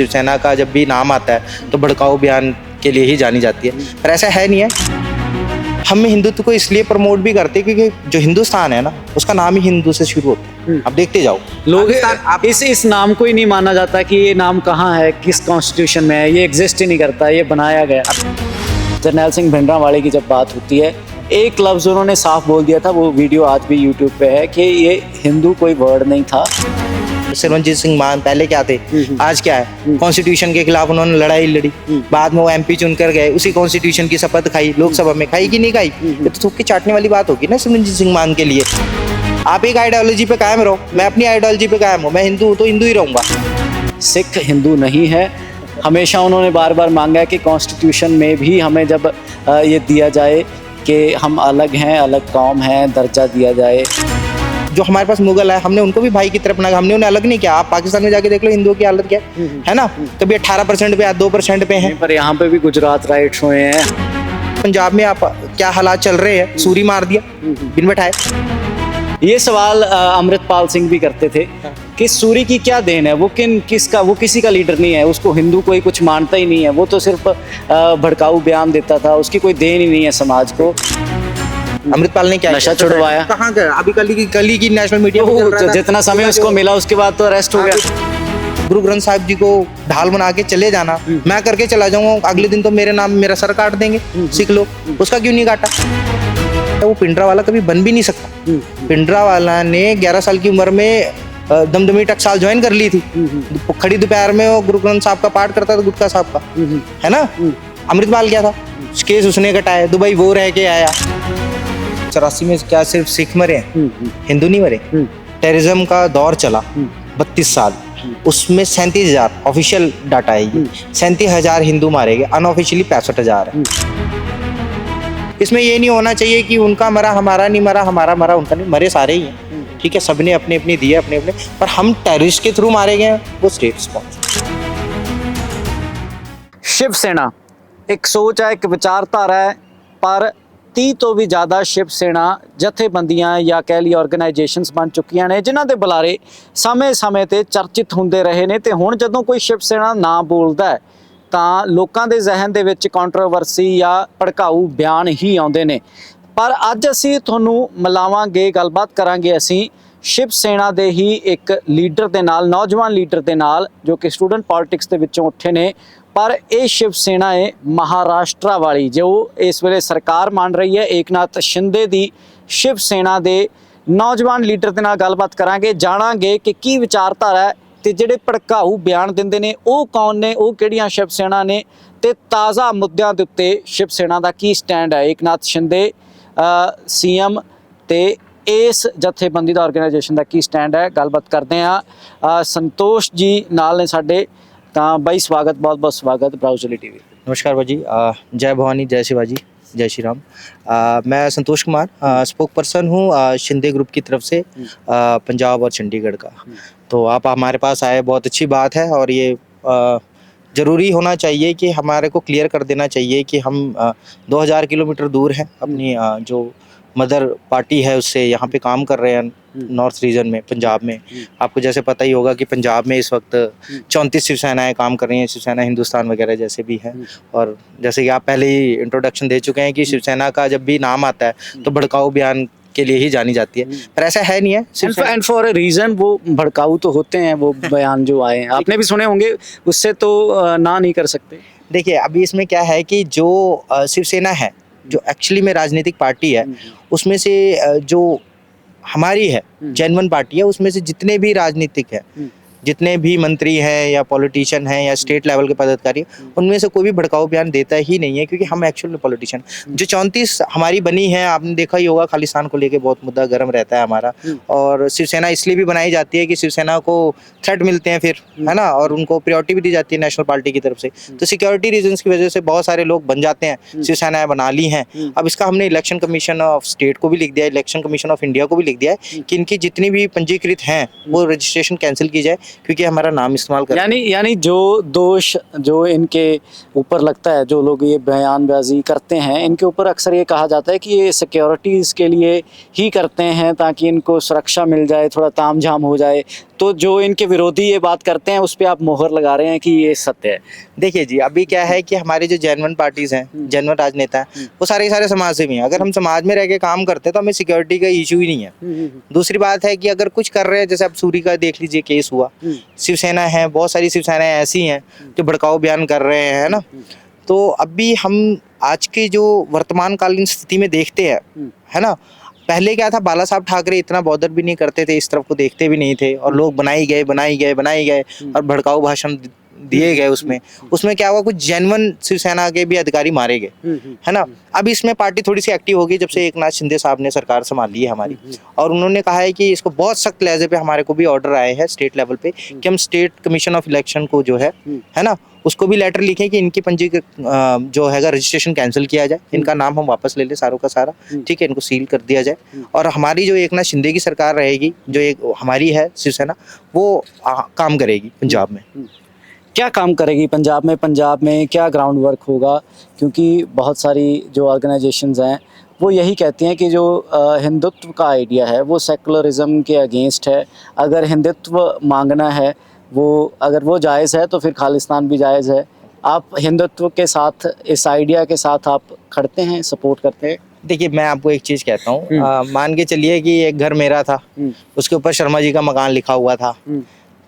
शिवसेना का जब भी नाम आता है तो भड़काऊ बयान के लिए ही जानी जाती है, पर ऐसा है नहीं है। हम हिंदुत्व को इसलिए प्रमोट भी करते हैं क्योंकि जो हिंदुस्तान है ना, उसका नाम ही हिंदू से शुरू होता है। अब देखते जाओ, लोग इस नाम को ही नहीं माना जाता कि ये नाम कहाँ है, किस कॉन्स्टिट्यूशन में है, ये एग्जिस्ट ही नहीं करता, ये बनाया गया। जरनैल सिंह भिंडरांवाले की जब बात होती है, एक लफ्ज़ उन्होंने साफ बोल दिया था, वो वीडियो आज भी यूट्यूब पे है, कि ये हिंदू कोई वर्ड नहीं था। सिमरनजीत सिंह मान पहले क्या थे, आज क्या है। कॉन्स्टिट्यूशन के खिलाफ उन्होंने लड़ाई लड़ी, बाद में वो एमपी चुनकर गए, उसी कॉन्स्टिट्यूशन की शपथ खाई, लोकसभा में खाई कि नहीं खाई, ये तो थूक के चाटने वाली बात होगी ना सिमरनजीत सिंह मान के लिए। आप एक आइडियोलॉजी पे कायम रहो, मैं अपनी आइडियोलॉजी पे कायम हूँ, मैं हिंदू हूँ तो हिंदू ही रहूंगा। सिख हिंदू नहीं है। हमेशा उन्होंने बार बार मांगा है कि कॉन्स्टिट्यूशन में भी हमें जब ये दिया जाए कि हम अलग हैं, अलग कौम हैं, दर्जा दिया जाए। जो हमारे पास मुगल है, हमने उनको भी भाई की तरफ ना, हमने उन्हें अलग नहीं किया। आप पाकिस्तान में जाके देख लो हिंदुओं की हालत क्या है ना, कभी 18% पे या 2% पे है। पर यहाँ पे भी गुजरात राइट्स हुए हैं। पंजाब में आप क्या हालात चल रहे हैं, सूरी मार दिया बिन बैठाए। ये सवाल अमृतपाल सिंह भी करते थे कि सूरी की क्या देन है, वो किसी का लीडर नहीं है, उसको हिंदू कोई कुछ मानता ही नहीं है, वो तो सिर्फ भड़काऊ बयान देता था, उसकी कोई देन ही नहीं है समाज को। अमृतपाल ने क्या नशा छुड़वाया, कहाँ गया? अभी कल की नेशनल मीडिया में चल रहा था। जितना समय उसको मिला उसके बाद तो अरेस्ट हो गया। गुरु ग्रंथ साहिब जी को ढाल बना के चले जाना, मैं करके चला जाऊंगा, अगले दिन तो मेरा सर काट देंगे सिख लोग, उसका क्यों नहीं काटा? वो पिंडरावाला कभी बन भी नहीं सकता। पिंडरावाला ने 11 साल की उम्र में दमदमी टकसाल ज्वाइन कर ली थी। खड़ी दोपहर में वो गुरु ग्रंथ साहब का पाठ करता था, गुटका साहब का, है ना। अमृतपाल क्या था, केस उसने कटाया, दुबई वो रह के आया। 84 में क्या सिर्फ सिख मरे हैं, हिंदू नहीं मरे। टेररिज्म का दौर चला 32 साल, उसमें 37,000 ऑफिशियल डाटा है, 37,000 हिंदू मारे गए, अनऑफिशियली 65,000 है। इसमें ये नहीं होना चाहिए कि उनका मरा हमारा नहीं मरा, हमारा मरा उनका नहीं, मरे सारे ही हैं, ठीक है, सबने अपने अपने दिए अपने अपने, पर हम टेररिस्ट के थ्रू मारे गए, वो स्टेट रिस्पॉन्स। शिवसेना एक सोच है, एक विचारधारा है, पर 30 ਤੋਂ ਵੀ ਜ਼ਿਆਦਾ शिव सेना ਜਥੇਬੰਦੀਆਂ ਜਾਂ ਕਹਿ ਲਈ ਆਰਗੇਨਾਈਜੇਸ਼ਨਸ ਬਣ ਚੁੱਕੀਆਂ ਨੇ, ਜਿਨ੍ਹਾਂ ਦੇ ਬੁਲਾਰੇ ਸਮੇਂ-ਸਮੇਂ ਤੇ ਚਰਚਿਤ ਹੁੰਦੇ ਰਹੇ ਨੇ। ਤੇ ਹੁਣ ਜਦੋਂ ਕੋਈ शिव सेना ਨਾਂ ਬੋਲਦਾ ਹੈ ਤਾਂ ਲੋਕਾਂ ਦੇ ਜ਼ਿਹਨ ਦੇ ਵਿੱਚ ਕੰਟਰੋਵਰਸੀ ਜਾਂ ਭੜਕਾਊ ਬਿਆਨ ਹੀ ਆਉਂਦੇ ਨੇ। ਪਰ ਅੱਜ ਅਸੀਂ ਤੁਹਾਨੂੰ ਮਿਲਾਵਾਂਗੇ, ਗੱਲਬਾਤ ਕਰਾਂਗੇ ਅਸੀਂ शिव सेना ਦੇ ਹੀ ਇੱਕ ਲੀਡਰ ਦੇ ਨਾਲ, ਨੌਜਵਾਨ ਲੀਡਰ ਦੇ ਨਾਲ, ਜੋ ਕਿ ਸਟੂਡੈਂਟ ਪੋਲਿਟਿਕਸ ਦੇ ਵਿੱਚੋਂ ਉੱਠੇ ਨੇ। पर ये शिव सेना है महाराष्ट्र वाली, जो इस वेले सरकार मान रही है, एकनाथ शिंदे दी शिव सेना दे नौजवान लीडर के नाल गलबात करांगे, जाणांगे कि की विचारधारा है ते जिहड़े भड़काऊ बयान दिंदे ने वो कौन ने, वो किहड़ियां शिव सेना ने, ते ताज़ा मुद्दों के उत्ते शिव सेना का की स्टैंड है। एकनाथ शिंदे CM ते इस जथेबंदी का ऑर्गेनाइजेशन का की स्टैंड है, गलबात करते हैं। संतोष जी नाल ने साडे, तो भाई स्वागत, बहुत बहुत स्वागत ब्राउजली टीवी। नमस्कार भाजी, जय भवानी, जय शिवाजी, जय श्री राम। मैं संतोष कुमार स्पोक पर्सन हूँ शिंदे ग्रुप की तरफ से, पंजाब और चंडीगढ़ का। तो आप हमारे पास आए, बहुत अच्छी बात है, और ये ज़रूरी होना चाहिए कि हमारे को क्लियर कर देना चाहिए कि हम 2000 किलोमीटर दूर हैं अपनी जो मदर पार्टी है उससे, यहाँ पे काम कर रहे हैं नॉर्थ रीजन में, पंजाब में। आपको जैसे पता ही होगा कि पंजाब में इस वक्त 34 शिवसेनाएँ काम कर रही हैं, शिवसेना हिंदुस्तान वगैरह जैसे भी हैं। और जैसे कि आप पहले ही इंट्रोडक्शन दे चुके हैं कि शिवसेना का जब भी नाम आता है तो भड़काऊ बयान के लिए ही जानी जाती है, पर ऐसा है नहीं है। एंड फॉर अ रीज़न वो भड़काऊ तो होते हैं, वो बयान जो आए हैं आपने भी सुने होंगे, उससे तो ना नहीं कर सकते। देखिए, अभी इसमें क्या है कि जो शिवसेना है, जो एक्चुअली में राजनीतिक पार्टी है, उसमें से जो हमारी है जेन्युइन पार्टी है, उसमें से जितने भी राजनीतिक है, जितने भी मंत्री हैं या पॉलिटिशियन हैं या स्टेट लेवल के पदाधिकारी, उनमें से कोई भी भड़काऊ बयान देता ही नहीं है, क्योंकि हम एक्चुअल में पॉलिटिशियन जो 34 हमारी बनी है, आपने देखा ही होगा खालिस्तान को लेके बहुत मुद्दा गर्म रहता है हमारा। और शिवसेना इसलिए भी बनाई जाती है कि शिवसेना को थ्रेट मिलते हैं फिर, है ना, और उनको प्रायोरिटी भी दी जाती है नेशनल पार्टी की तरफ से। तो सिक्योरिटी रीजंस की वजह से बहुत सारे लोग बन जाते हैं, शिवसेनाएं बना ली हैं। अब इसका हमने इलेक्शन कमीशन ऑफ स्टेट को भी लिख दिया है, इलेक्शन कमीशन ऑफ इंडिया को भी लिख दिया है कि इनकी जितनी भी पंजीकृत हैं वो रजिस्ट्रेशन कैंसिल की जाए, क्योंकि हमारा नाम इस्तेमाल कर, यानी जो दोष जो इनके ऊपर लगता है, जो लोग ये बयानबाजी करते हैं, इनके ऊपर अक्सर ये कहा जाता है कि ये सिक्योरिटीज़ के लिए ही करते हैं, ताकि इनको सुरक्षा मिल जाए, थोड़ा तामझाम हो जाए। तो जो इनके विरोधी ये बात करते हैं उस पे आप मोहर लगा रहे हैं कि ये सत्य है। देखिए जी, अभी क्या है कि हमारे जो जेन्युइन पार्टीज हैं, जेन्युइन राजनेता हैं, वो सारे के सारे समाज सेवी हैं। अगर हम समाज में रह के काम करते हैं तो हमें सिक्योरिटी का इशू ही नहीं है। दूसरी बात है कि अगर कुछ कर रहे हैं, जैसे अब सूरी का देख लीजिए केस हुआ, शिवसेना है, बहुत सारी शिवसेनाएं ऐसी हैं जो भड़काऊ बयान कर रहे हैं, है ना। तो अभी हम आज की जो वर्तमान कालीन स्थिति में देखते हैं, है ना, पहले क्या था, बाला साहब ठाकरे इतना बॉदर भी नहीं करते थे, इस तरफ को देखते भी नहीं थे, और लोग बनाई गए और भड़काऊ भाषण दिए गए। उसमें क्या हुआ, कुछ जेन्युइन शिवसेना के भी अधिकारी मारे गए, है ना। अब इसमें पार्टी थोड़ी सी एक्टिव होगी जब से एकनाथ शिंदे साहब ने सरकार संभाली है हमारी, और उन्होंने कहा है कि इसको बहुत सख्त लहजे पे, हमारे को भी ऑर्डर आए हैं स्टेट लेवल पे कि हम स्टेट कमीशन ऑफ इलेक्शन को जो है ना, उसको भी लेटर लिखें कि इनकी जो है रजिस्ट्रेशन कैंसिल किया जाए, इनका नाम हम वापस ले लें सारों का सारा, ठीक है, इनको सील कर दिया जाए। और हमारी जो एकनाथ शिंदे की सरकार रहेगी, जो एक हमारी है शिवसेना, वो काम करेगी पंजाब में। क्या काम करेगी पंजाब में? पंजाब में क्या ग्राउंड वर्क होगा? क्योंकि बहुत सारी जो ऑर्गेनाइजेशंस हैं वो यही कहती हैं कि जो हिंदुत्व का आइडिया है वो सेकुलरिज्म के अगेंस्ट है। अगर हिंदुत्व मांगना है, वो अगर वो जायज़ है तो फिर खालिस्तान भी जायज़ है। आप हिंदुत्व के साथ, इस आइडिया के साथ आप खड़ते हैं, सपोर्ट करते हैं? देखिए, मैं आपको एक चीज़ कहता हूँ, मान के चलिए कि एक घर मेरा था, उसके ऊपर शर्मा जी का मकान लिखा हुआ था।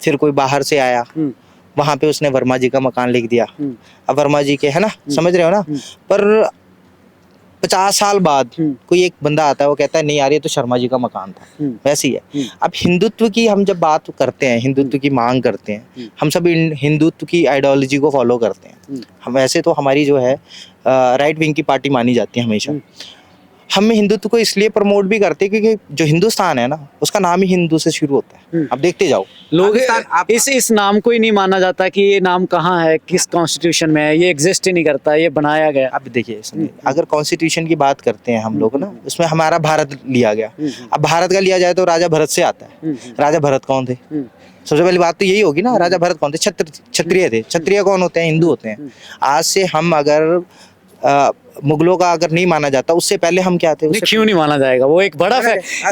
फिर कोई बाहर से आया, वहाँ पे उसने वर्मा जी का मकान लिख दिया। अब वर्मा जी के, है ना, समझ रहे हो ना, पर 50 साल बाद कोई एक बंदा आता है, वो कहता है नहीं यार ये तो शर्मा जी का मकान था। वैसे ही है। अब हिंदुत्व की हम जब बात करते हैं, हिंदुत्व की मांग करते हैं, हम सब हिंदुत्व की आइडियोलॉजी को फॉलो करते हैं। हम वैसे तो हमारी जो है राइट विंग की पार्टी मानी जाती है हमेशा। हम हिंदुत्व को इसलिए प्रमोट भी करते हैं क्योंकि जो हिंदुस्तान है ना, उसका नाम ही हिंदू से शुरू होता है। अब देखते जाओ, लोग इस नाम को ही नहीं माना जाता कि ये नाम कहाँ है, किस कॉन्स्टिट्यूशन में है, ये एग्जिस्ट ही नहीं करता, ये बनाया गया। अब देखिए, अगर कॉन्स्टिट्यूशन की बात करते हैं हम लोग ना, उसमें हमारा भारत लिया गया। अब भारत का लिया जाए तो राजा भरत से आता है। राजा भरत कौन थे? सबसे पहली बात तो यही होगी ना, राजा भरत कौन थे? क्षत्रिय थे। क्षत्रिय कौन होते हैं? हिंदू होते हैं। आज से हम अगर मुगलों का अगर नहीं माना जाता, उससे पहले हम क्या थे? क्यों नहीं माना जाएगा? वो एक बड़ा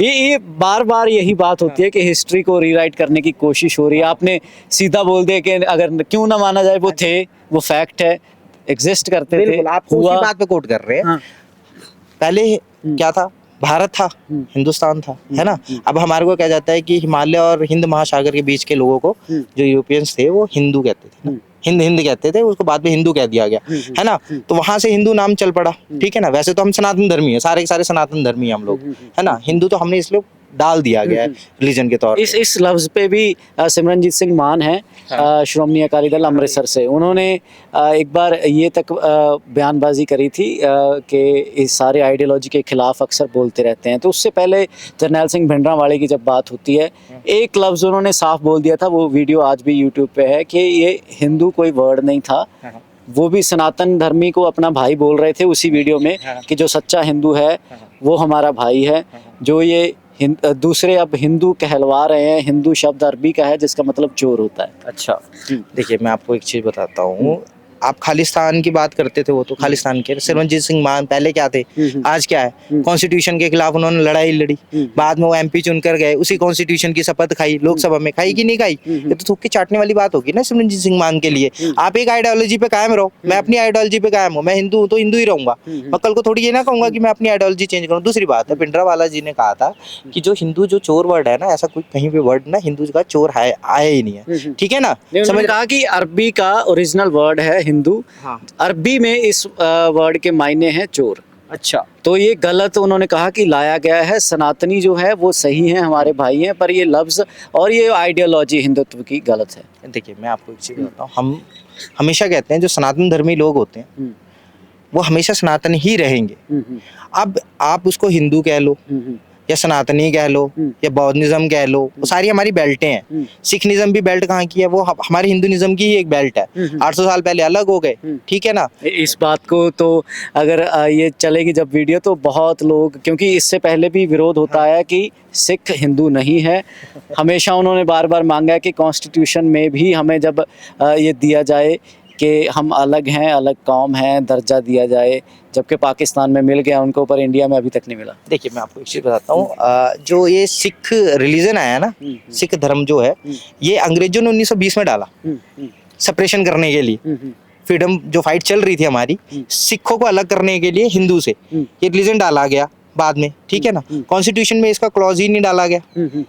ये बार बार यही बात होती है कि हिस्ट्री को रीराइट करने की कोशिश हो रही है। आपने सीधा बोल दिया कि अगर क्यों ना माना जाए, वो थे, वो फैक्ट है, एग्जिस्ट करते थे। आप उसी बात पे कोट कर रहे हैं। पहले क्या था? भारत था, हिंदुस्तान था, है ना। अब हमारे को क्या जाता है कि हिमालय और हिंद महासागर के बीच के लोगों को, जो यूरोपियंस थे, वो हिंदू कहते थे ना, हिंद कहते थे, उसको बाद में हिंदू कह दिया गया, है ना। तो वहां से हिंदू नाम चल पड़ा, ठीक है ना। वैसे तो हम सनातन धर्मी है, सारे के सारे सनातन धर्मी है हम लोग, है ना। हिंदू तो हमने इसलिए डाल दिया गया है रिलीजन के तौर पे। इस लफ्ज पे भी सिमरनजीत सिंह मान है, श्रोमणी अकाली दल अमृतसर से, उन्होंने एक बार ये तक बयानबाजी करी थी कि इस सारे आइडियोलॉजी के खिलाफ अक्सर बोलते रहते हैं। तो उससे पहले जरनैल सिंह भिंडरांवाले की जब बात होती है, एक लफ्ज उन्होंने साफ बोल दिया था, वो वीडियो आज भी यूट्यूब पे है, कि ये हिंदू कोई वर्ड नहीं था। वो भी सनातन धर्मी को अपना भाई बोल रहे थे उसी वीडियो में, कि जो सच्चा हिंदू है वो हमारा भाई है। जो ये दूसरे अब हिंदू कहलवा रहे हैं, हिंदू शब्द अरबी का है जिसका मतलब चोर होता है। अच्छा, देखिए मैं आपको एक चीज बताता हूँ। आप खालिस्तान की बात करते थे, वो तो खालिस्तान के सिमरनजीत सिंह मान पहले क्या थे, आज क्या है? कॉन्स्टिट्यूशन के खिलाफ उन्होंने लड़ाई लड़ी, बाद में वो एमपी चुनकर गए, उसी कॉन्स्टिट्यूशन की शपथ खाई, लोकसभा में खाई कि नहीं खाई? ये तो थूक के चाटने वाली बात होगी ना सिमरनजीत सिंह मान के लिए। आप एक आइडियोलॉजी पे कायम रहो, मैं अपनी आइडियोलॉजी पे कायम हूँ। मैं हिंदू हूँ तो हिंदू ही रहूंगा, मैं कल को थोड़ी ये ना कहूंगा कि मैं अपनी आइडियोलॉजी चेंज करूँ। दूसरी बात है, भिंडरावाला जी ने कहा था कि जो हिंदू जो चोर वर्ड है ना, ऐसा कोई कहीं पे वर्ड ना हिंदू का चोर है आया ही नहीं है, ठीक है ना। समझ रहा कि अरबी का ओरिजिनल वर्ड है हिंदू, अरबी में इस वर्ड के मायने हैं चोर। अच्छा, तो ये गलत उन्होंने कहा कि लाया गया है। सनातनी जो है वो सही है, हमारे भाई हैं, पर ये लफ्ज़ और ये आइडियोलॉजी हिंदुत्व की गलत है। देखिए मैं आपको एक चीज़ बताता हूँ, हम हमेशा कहते हैं जो सनातन धर्मी लोग होते हैं वो हमेशा सनातन ही रहेंगे। अब आप उसको हिंदू कह लो या सनातनी कह लो या बौद्धिज्म कह लो, वो सारी हमारी बेल्टें हैं। सिखनिज्म भी बेल्ट कहाँ की है? वो हमारे हिंदुइज्म की ही एक बेल्ट है। 800 साल पहले अलग हो गए, ठीक है ना। इस बात को तो अगर ये चलेगी जब वीडियो, तो बहुत लोग, क्योंकि इससे पहले भी विरोध होता है कि सिख हिंदू नहीं है। हमेशा उन्होंने बार बार मांगा है कि कॉन्स्टिट्यूशन में भी हमें जब ये दिया जाए कि हम अलग हैं, अलग कौम हैं, दर्जा दिया जाए, जबकि पाकिस्तान में मिल गया उनको, पर इंडिया में अभी तक नहीं मिला। देखिए मैं आपको एक चीज़ बताता हूँ, जो ये सिख रिलीजन आया ना, सिख धर्म जो है, ये अंग्रेजों ने 1920 में डाला सेपरेशन करने के लिए। फ्रीडम जो फाइट चल रही थी हमारी, सिखों को अलग करने के लिए हिंदू से, ये रिलीजन डाला गया बाद में, ठीक है ना। कॉन्स्टिट्यूशन में इसका क्लॉज ही नहीं डाला गया,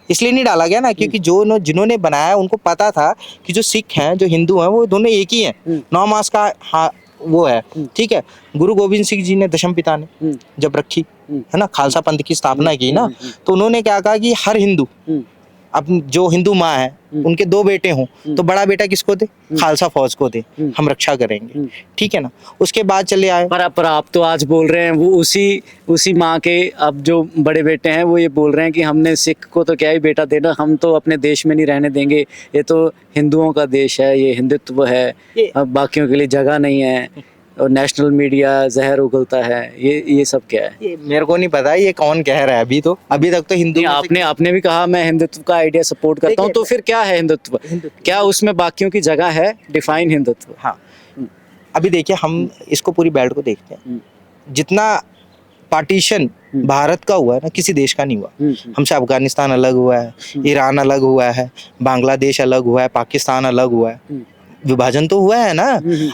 इसलिए नहीं डाला गया ना क्योंकि जिन्होंने बनाया उनको पता था कि जो सिख हैं, जो हिंदू हैं, वो दोनों एक ही हैं। 9 मास का वो है, ठीक है। गुरु गोविंद सिंह जी ने, दशम पिता ने जब रखी है ना, खालसा पंथ की स्थापना की ना, तो उन्होंने क्या कहा कि हर हिंदू, अब जो हिंदू माँ है उनके 2 बेटे हों तो बड़ा बेटा किसको दे, खालसा फौज को दे, हम रक्षा करेंगे, ठीक है ना। उसके बाद चले आए, पर आप तो आज बोल रहे हैं वो उसी माँ के अब जो बड़े बेटे हैं वो ये बोल रहे हैं कि हमने सिख को तो क्या ही बेटा देना, हम तो अपने देश में नहीं रहने देंगे, ये तो हिंदुओं का देश है, ये हिंदुत्व है, अब बाकियों के लिए जगह नहीं है, और नेशनल मीडिया जहर उगलता है, ये सब क्या है? ये मेरे को नहीं पता ये कौन कह रहा है। अभी तक तो हिंदू, आपने भी कहा मैं हिंदुत्व का आइडिया सपोर्ट करता हूँ, तो फिर क्या है हिंदुत्व? क्या उसमें बाकियों की जगह है? डिफाइन हिंदुत्व। हाँ, अभी देखिए हम इसको पूरी बेल्ट को देखते हैं, जितना पार्टीशन भारत का हुआ है ना, किसी देश का नहीं हुआ। हमसे अफगानिस्तान अलग हुआ है, ईरान अलग हुआ है, बांग्लादेश अलग हुआ है, पाकिस्तान अलग हुआ है, विभाजन तो हुआ है ना।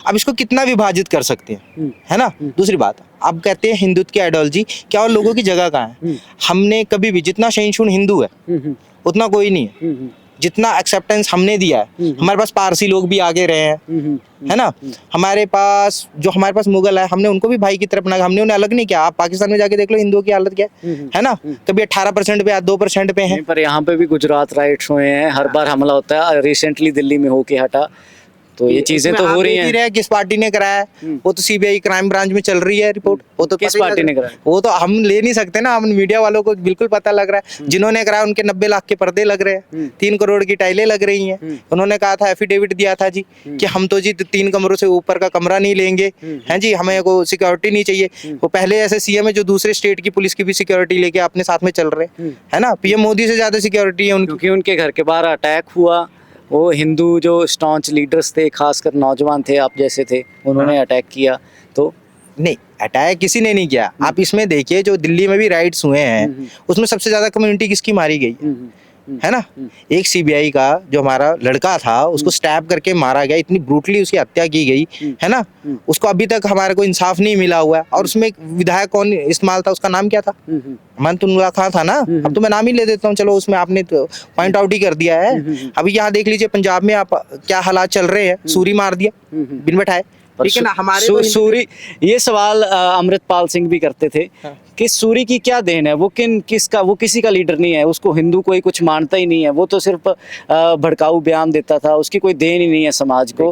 अब इसको कितना विभाजित कर सकते हैं, है ना। दूसरी बात, अब कहते हैं हिंदुत्व की आइडियोलॉजी, क्या और लोगों की जगह कहाँ है? हमने कभी भी, जितना सहिष्णु हिंदू है उतना कोई नहीं है, जितना एक्सेप्टेंस हमने दिया है। हमारे पास पारसी लोग भी आगे रहे हैं, है ना। हमारे पास मुगल है, हमने उनको भी भाई की तरफ ना, हमने उन्हें अलग नहीं किया। आप पाकिस्तान में जाके देख लो हिंदुओं की हालत क्या है ना। कभी 18% पे या 2% पे है। पर यहाँ पे भी गुजरात राइट्स हुए हैं, हर बार हमला होता है, रिसेंटली दिल्ली में होके हटा, तो ये चीजें तो हो रही हैं। किस पार्टी ने कराया है वो तो सीबीआई क्राइम ब्रांच में चल रही है रिपोर्ट, वो तो किस पार्टी ने कराया वो तो हम ले नहीं सकते ना, हम मीडिया वालों को बिल्कुल पता लग रहा है। जिन्होंने कराया उनके 90 लाख के पर्दे लग रहे हैं, 3 करोड़ की टाइलें लग रही हैं। उन्होंने कहा था, एफिडेविट दिया था जी कि हम तो जी 3 कमरों से ऊपर का कमरा नहीं लेंगे, हैं जी, हमें को सिक्योरिटी नहीं चाहिए। वो पहले ऐसे सीएम है जो दूसरे स्टेट की पुलिस की भी सिक्योरिटी लेके अपने साथ में चल रहे हैं, है ना। पीएम मोदी से ज्यादा सिक्योरिटी है उनकी, क्योंकि उनके घर के बाहर अटैक हुआ, वो हिंदू जो स्टॉन्च लीडर्स थे, खासकर नौजवान थे, आप जैसे थे, उन्होंने अटैक किया। तो नहीं, अटैक किसी ने नहीं किया। आप इसमें देखिए जो दिल्ली में भी राइट्स हुए हैं उसमें सबसे ज्यादा कम्युनिटी किसकी मारी गई है ना। एक सीबीआई का जो हमारा लड़का था उसको स्टैब करके मारा गया, इतनी ब्रूटली उसकी हत्या की गई है ना। उसको अभी तक हमारे को इंसाफ नहीं मिला हुआ है। और उसमें एक विधायक कौन इस्तेमाल था, उसका नाम क्या था? अमानतुल्लाह खान था ना। अब तो मैं नाम ही ले देता हूँ, चलो उसमें आपने तो पॉइंट आउट ही कर दिया है। अभी यहाँ देख लीजिए पंजाब में आप क्या हालात चल रहे हैं, सूरी मार दिया बिन बैठाए, ठीक है ना। हमारे सूरी, ये सवाल अमृतपाल सिंह भी करते थे कि सूरी की क्या देन है, वो किसी का लीडर नहीं है, उसको हिंदू कोई कुछ मानता ही नहीं है, वो तो सिर्फ भड़काऊ बयान देता था, उसकी कोई देन ही नहीं है समाज को,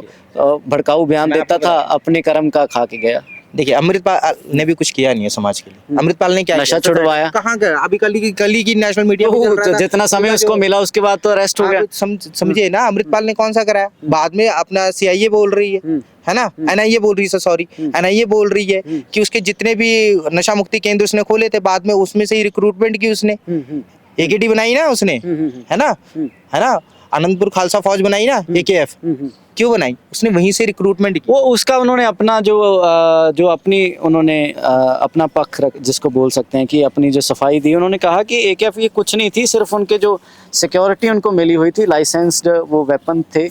भड़काऊ बयान देता था, अपने कर्म का खा के गया। देखिए अमृतपाल ने भी कुछ किया नहीं है समाज के लिए। अमृतपाल ने क्या नशा छुड़वाया, कहाँ गया? अभी कल की नेशनल मीडिया में चल रहा था, जितना समय उसको मिला उसके बाद तो अरेस्ट हो गया। समझिए ना, अमृतपाल ने कौन सा कराया? बाद में अपना सीआईए बोल रही है ना, एनआईए बोल रही है, सॉरी एनआईए बोल रही है कि उसके जितने भी नशा मुक्ति केंद्र उसने खोले थे, बाद में उसमें से ही रिक्रूटमेंट की उसने, एकेटी बनाई ना उसने, है ना। आनंदपुर खालसा फौज बनाई ना, एकेएफ क्यों बनाई? उसने वहीं से रिक्रूटमेंट की। वो उसका उन्होंने अपना जो अपनी उन्होंने अपना पक्ष जिसको बोल सकते हैं कि अपनी जो सफाई दी, उन्होंने कहा कि एकेएफ ये कुछ नहीं थी, सिर्फ उनके जो सिक्योरिटी उनको मिली हुई थी, लाइसेंस्ड वो वेपन थे,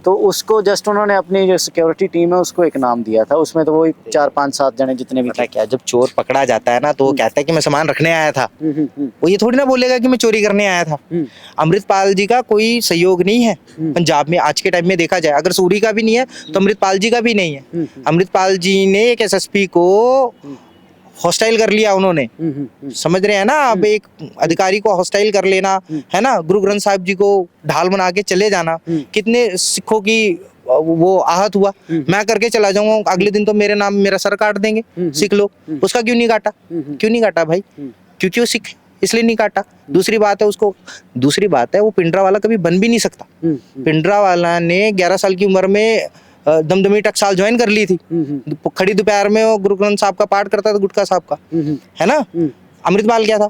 तो उसको जस्ट उन्होंने अपनी जो सिक्योरिटी टीम है उसको एक नाम दिया था। उसमें तो वो 4 5 7 जने जितने भी थे। क्या, जब चोर पकड़ा जाता है ना तो वो कहता है कि मैं सामान रखने आया था, वो ये थोड़ी ना बोलेगा कि मैं चोरी करने आया था। अमृतपाल जी का कोई सहयोग नहीं है पंजाब में आज के टाइम में देखा जाए। अगर सूरी का भी नहीं है तो अमृतपाल जी का भी नहीं है। अमृतपाल जी ने एक एसएसपी को हॉस्टाइल कर लिया उन्होंने, समझ रहे हैं ना। अब एक अधिकारी को हॉस्टाइल कर लेना, है ना, गुरु ग्रंथ साहिब जी को ढाल बना के चले जाना, कितने सिखों की वो आहत हुआ। मैं करके चला जाऊंगा, अगले दिन तो मेरा सर काट देंगे सिख लोग। उसका क्यों नहीं काटा भाई? क्योंकि वो सिख, इसलिए नहीं काटा। दूसरी बात है वो पिंडरा वाला कभी बन भी नहीं सकता। पिंडरा वाला ने 11 साल की उम्र में दमदमी टकसाल ज्वाइन कर ली थी। खड़ी दोपहर में वो गुरु ग्रंथ साहब का पाठ करता था, गुटका साहब का, है ना। अमृतपाल क्या था?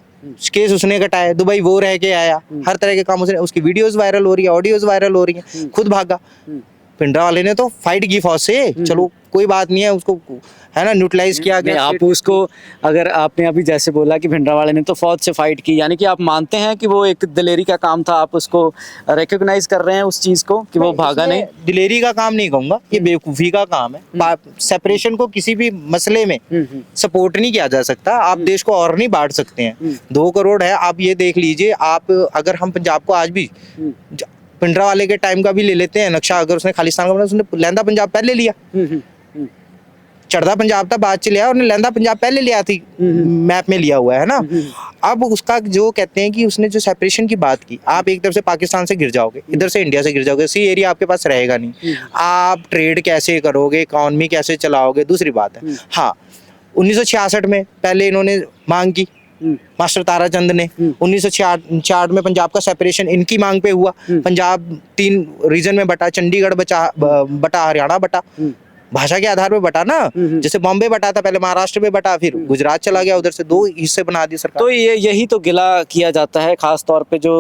केस उसने कटाया, दुबई वो रह के आया, हर तरह के काम उसने, उसकी वीडियोस वायरल हो रही है, ऑडियोज वायरल हो रही है, खुद भागा, पिंडरा वाले ने तो फाइट की फौज से, चलो कोई बात नहीं है, उसको है ना न्यूट्रलाइज किया नहीं, गया। आप उसको, अगर आपने अभी जैसे बोला कि भिंडरावाले ने तो फौज से फाइट की, यानी कि आप मानते हैं कि वो एक दिलेरी का काम था, आप उसको रिकॉग्नाइज कर रहे हैं उस चीज को कि वो भागा नहीं? दिलेरी का काम नहीं कहूंगा, ये बेवकूफी का काम है। सेपरेशन को किसी भी मसले में सपोर्ट नहीं किया जा सकता। आप देश को और नहीं बांट सकते हैं। 2 करोड़ है, आप ये देख लीजिए। आप अगर हम पंजाब को आज भी पिंडरा वाले के टाइम का भी ले लेते हैं नक्शा, अगर उसने खालिस्तान का बनाया, उसने लैंदा पंजाब पहले लिया। चढ़दा पंजाब था बाद च लिया, और लैंदा पंजाब पहले लिया थी, मैप में लिया हुआ है ना। अब उसका जो कहते हैं कि उसने जो सेपरेशन की बात की, आप एक तरफ से पाकिस्तान से गिर जाओगे, इधर से इंडिया से गिर जाओगे, सी एरिया आपके पास रहेगा नहीं। आप ट्रेड कैसे करोगे, इकोनॉमी कैसे चलाओगे, दूसरी बात है। हाँ, 1966 में पहले इन्होंने मांग की, मास्टर ताराचंद ने 1966 में पंजाब का सेपरेशन इनकी मांग पे हुआ। पंजाब 3 रीजन में बटा, चंडीगढ़ बटा, हरियाणा बटा, भाषा के आधार पे बटा ना। जैसे बॉम्बे बटा था पहले, महाराष्ट्र में बटा, फिर गुजरात चला गया, उधर से 2 हिस्से बना दिए सरकार। तो यही तो गिला किया जाता है, खास तौर पे जो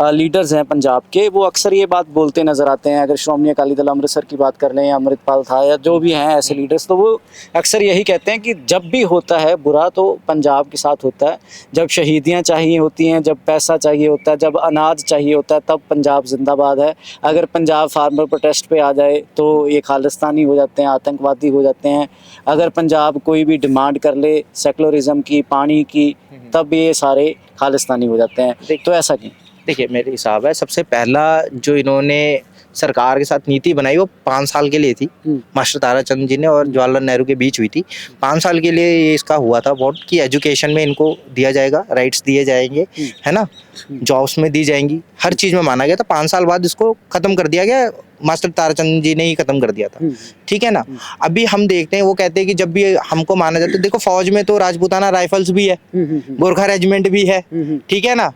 लीडर्स हैं पंजाब के, वो अक्सर ये बात बोलते नजर आते हैं। अगर श्रोमणी अकाली दल अमृतसर की बात कर लें, या अमृतपाल था, या जो भी हैं ऐसे लीडर्स, तो वो अक्सर यही कहते हैं कि जब भी होता है बुरा तो पंजाब के साथ होता है। जब शहीदियाँ चाहिए होती हैं, जब पैसा चाहिए होता है, जब अनाज चाहिए होता है, तब पंजाब जिंदाबाद है। अगर पंजाब फार्मर प्रोटेस्ट पे आ जाए तो ये खालिस्तानी हो जाते हैं, आतंकवादी हो जाते हैं। अगर पंजाब कोई भी डिमांड कर ले सेकुलरिज्म की, पानी की, तब ये सारे खालिस्तानी हो जाते हैं। तो ऐसा क्यों? देखिए, मेरे हिसाब है सबसे पहला जो इन्होंने सरकार के साथ नीति बनाई वो 5 साल के लिए थी। मास्टर ताराचंद जी ने और जवाहरलाल नेहरू के बीच हुई थी। 5 साल के लिए ये इसका हुआ था वोट की एजुकेशन में इनको दिया जाएगा, राइट्स दिए जाएंगे, है ना, जॉब्स में दी जाएंगी, हर चीज में माना गया था। 5 साल बाद इसको खत्म कर दिया गया, मास्टर ताराचंद जी ने ही खत्म कर दिया था, ठीक है ना। अभी हम देखते हैं, वो कहते हैं कि जब भी हमको माना जाता है, देखो फौज में तो राजपूताना राइफल्स भी है, गोरखा रेजिमेंट भी है, ठीक है ना,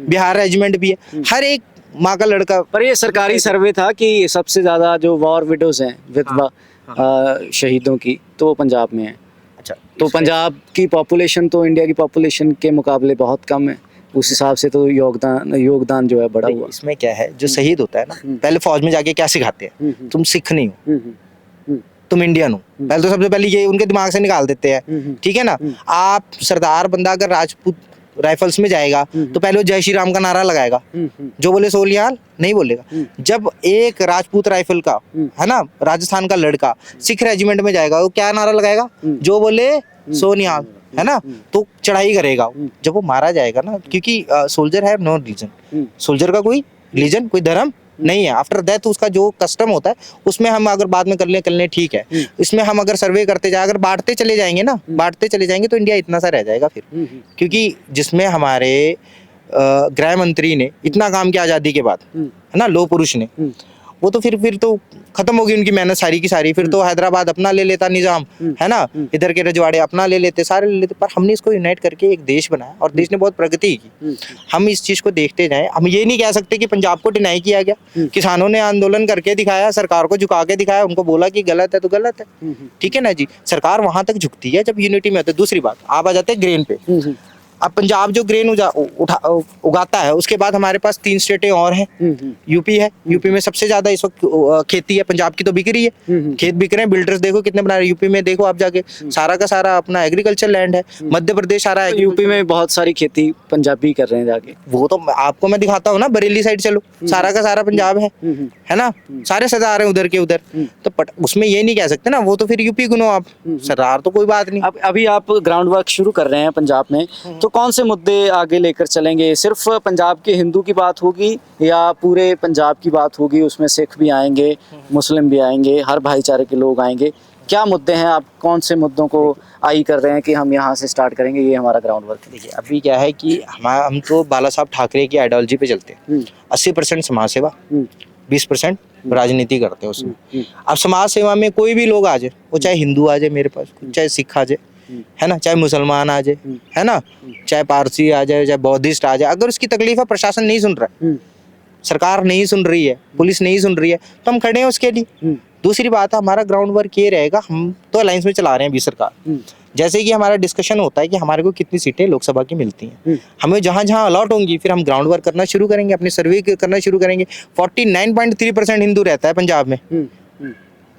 बिहार रेजिमेंट भी है, हर एक माँ का लड़का। पर ये सरकारी सर्वे था कि सबसे ज्यादा जो वॉर विडोज हैं, विधवा शहीदों की, तो वो पंजाब में है। अच्छा, तो पंजाब की पॉपुलेशन तो इंडिया की पॉपुलेशन के मुकाबले बहुत कम है, उस हिसाब से तो योगदान जो है बड़ा हुआ। इसमें क्या है, जो शहीद होता है ना, पहले फौज में जाके क्या सिखाते हैं, तुम सिख नहीं हो, तुम इंडियन हो। पहले तो सबसे पहले ये उनके दिमाग से निकाल देते हैं, ठीक है ना। आप सरदार बंदा अगर राजपूत राइफल्स में जाएगा तो पहले वो जय श्री राम का नारा लगाएगा, जो बोले सोनिहाल नहीं बोलेगा। जब एक राजपूत राइफल का, है ना, राजस्थान का लड़का सिख रेजिमेंट में जाएगा, वो क्या नारा लगाएगा, जो बोले सोनिहाल, है ना, तो चढ़ाई करेगा। जब वो मारा जाएगा ना, क्योंकि सोल्जर है नो रिलीजन, सोल्जर का कोई रिलीजन, कोई धर्म नहीं है। आफ्टर डेथ उसका जो कस्टम होता है, उसमें हम अगर बाद में कर लें ठीक है। इसमें हम अगर सर्वे करते जाए, अगर बांटते चले जाएंगे ना, बांटते चले जाएंगे तो इंडिया इतना सा रह जाएगा फिर। क्योंकि जिसमें हमारे गृह मंत्री ने इतना काम किया आजादी के बाद, है ना, लोह पुरुष ने, वो तो फिर तो खत्म होगी उनकी मेहनत सारी की सारी। फिर तो हैदराबाद अपना ले लेता निजाम, है ना, इधर के रजवाड़े अपना ले लेते, सारे ले लेते। पर हमने इसको यूनाइट करके एक देश बनाया और देश ने बहुत प्रगति की। हम इस चीज को देखते जाएं। हम ये नहीं कह सकते कि पंजाब को डिनाई किया गया। किसानों ने आंदोलन करके दिखाया, सरकार को झुका के दिखाया, उनको बोला कि गलत है तो गलत है, ठीक है ना जी। सरकार वहां तक झुकती है जब यूनिटी में होती है। दूसरी बात, आप आ जाते हैं ग्रेन पे। अब पंजाब जो ग्रेन उगाता है, उसके बाद हमारे पास 3 स्टेटें और हैं। यूपी है, यूपी में सबसे ज्यादा इस वक्त खेती है, पंजाब की तो बिक रही है, खेत बिक रहे हैं, बिल्डर्स देखो कितने बना रहे हैं। यूपी में देखो आप जाके, सारा का सारा अपना एग्रीकल्चर लैंड है। मध्य प्रदेश सारा है, यूपी में बहुत सारी खेती पंजाबी कर रहे हैं जाके। वो तो आपको मैं दिखाता हूँ ना, बरेली साइड चलो, सारा का सारा पंजाब है ना, सारे सरदार हैं उधर के उधर। तो उसमें ये नहीं कह सकते ना, वो तो फिर यूपी गुनो आप, सरदार तो कोई बात नहीं। अभी आप ग्राउंड वर्क शुरू कर रहे हैं पंजाब में, तो कौन से मुद्दे आगे लेकर चलेंगे? सिर्फ पंजाब के हिंदू की बात होगी या पूरे पंजाब की बात होगी? उसमें सिख भी आएंगे, मुस्लिम भी आएंगे, हर भाईचारे के लोग आएंगे। क्या मुद्दे हैं, आप कौन से मुद्दों को आई कर रहे हैं कि हम यहाँ से स्टार्ट करेंगे, ये हमारा ग्राउंड वर्क है? देखिए, अभी क्या है कि हम तो बाला साहब ठाकरे की आइडियोलॉजी पे चलते हैं। 80% समाज सेवा, 20% राजनीति करते हैं उसमें। अब समाज सेवा में कोई भी लोग आ जाए, वो चाहे हिंदू आ जाए मेरे पास, चाहे सिख आ जाए, है ना, चाहे मुसलमान आ जाए, है ना, चाहे पारसी आ जाए, चाहे बौद्धिस्ट आ जाए, अगर उसकी तकलीफ है, प्रशासन नहीं सुन रहा है, सरकार नहीं सुन रही है, पुलिस नहीं सुन रही है, तो हम खड़े हैं उसके लिए। दूसरी बात है, हमारा ग्राउंड वर्क ये रहेगा, हम तो अलायंस में चला रहे हैं अभी सरकार, जैसे कि हमारा डिस्कशन होता है कि हमारे को कितनी सीटें लोकसभा की मिलती हैं, हमें जहां जहां अलॉट होंगी फिर हम ग्राउंड वर्क करना शुरू करेंगे, अपने सर्वे करना शुरू करेंगे। 49.3% हिंदू रहता है पंजाब में,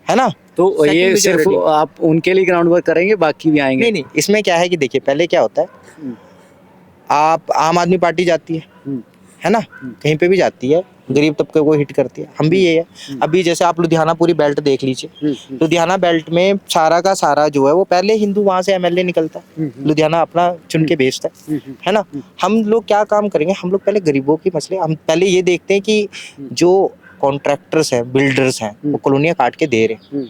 है ना। तो Second ये सिर्फ majority। आप उनके लिए ग्राउंड वर्क करेंगे, बाकी भी आएंगे? नहीं नहीं, इसमें क्या है कि देखिए पहले क्या होता है, आप आम आदमी पार्टी जाती है ना, कहीं पे भी जाती है, गरीब तबके को हिट करती है, हम भी ये है। अभी जैसे आप लुधियाना पूरी बेल्ट देख लीजिए, लुधियाना बेल्ट में सारा का सारा जो है वो पहले हिंदू वहां से एमएलए निकलता है, लुधियाना अपना चुन के भेजता है ना। हम लोग क्या काम करेंगे, हम लोग पहले गरीबों की मसले, हम पहले ये देखते हैं कि जो कॉन्ट्रैक्टर्स हैं, बिल्डर्स हैं, वो कॉलोनियां काट के दे रहे हैं,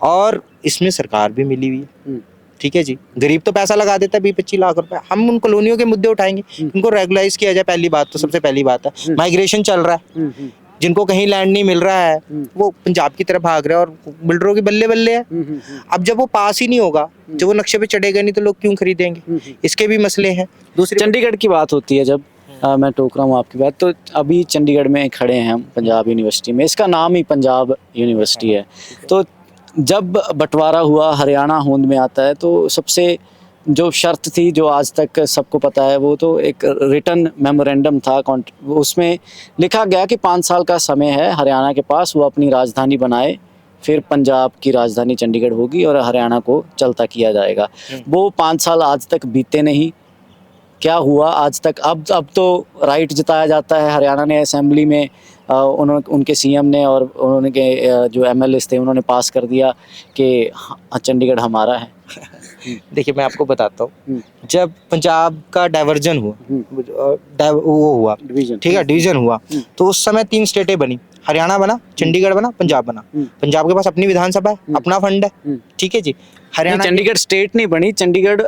और इसमें सरकार भी मिली हुई है, ठीक है जी। गरीब तो पैसा लगा देता है 20-25 लाख रुपए, हम उन कॉलोनियों के मुद्दे उठाएंगे, उनको रेगुलाइज किया जाए। पहली बात तो सबसे पहली बात है, माइग्रेशन चल रहा है, जिनको कहीं लैंड नहीं मिल रहा है वो पंजाब की तरफ भाग रहे हैं, और बिल्डरों की बल्ले बल्ले है। अब जब वो पास ही नहीं होगा, जब वो नक्शे पे चढ़ेगा नहीं, तो लोग क्यों खरीदेंगे, इसके भी मसले हैं। दूसरी चंडीगढ़ की बात होती है जब, मैं टोक रहा हूँ आपकी बात, तो अभी चंडीगढ़ में खड़े हैं हम पंजाब यूनिवर्सिटी में, इसका नाम ही पंजाब यूनिवर्सिटी है। तो जब बंटवारा हुआ, हरियाणा होंद में आता है, तो सबसे जो शर्त थी, जो आज तक सबको पता है, वो तो एक रिटन मेमोरेंडम था, उसमें लिखा गया कि 5 साल का समय है हरियाणा के पास, वो अपनी राजधानी बनाए, फिर पंजाब की राजधानी चंडीगढ़ होगी और हरियाणा को चलता किया जाएगा। वो 5 साल आज तक बीते नहीं, क्या हुआ आज तक? अब तो राइट जताया जाता है, हरियाणा ने असेंबली में उन्होंने, उनके सीएम ने और उन्होंने के जो एमएलएस थे, उन्होंने पास कर दिया कि चंडीगढ़ हमारा है। देखिए मैं आपको बताता हूँ, जब पंजाब का डाइवर्जन हुआ, वो हुआ डिवीजन, ठीक है, डिवीजन हुआ, तो उस समय 3 स्टेटें बनी, हरियाणा बना, चंडीगढ़ बना, पंजाब बना। पंजाब के पास अपनी विधानसभा है, अपना फंड है, ठीक है जी। हरियाणा चंडीगढ़ स्टेट नहीं बनी, चंडीगढ़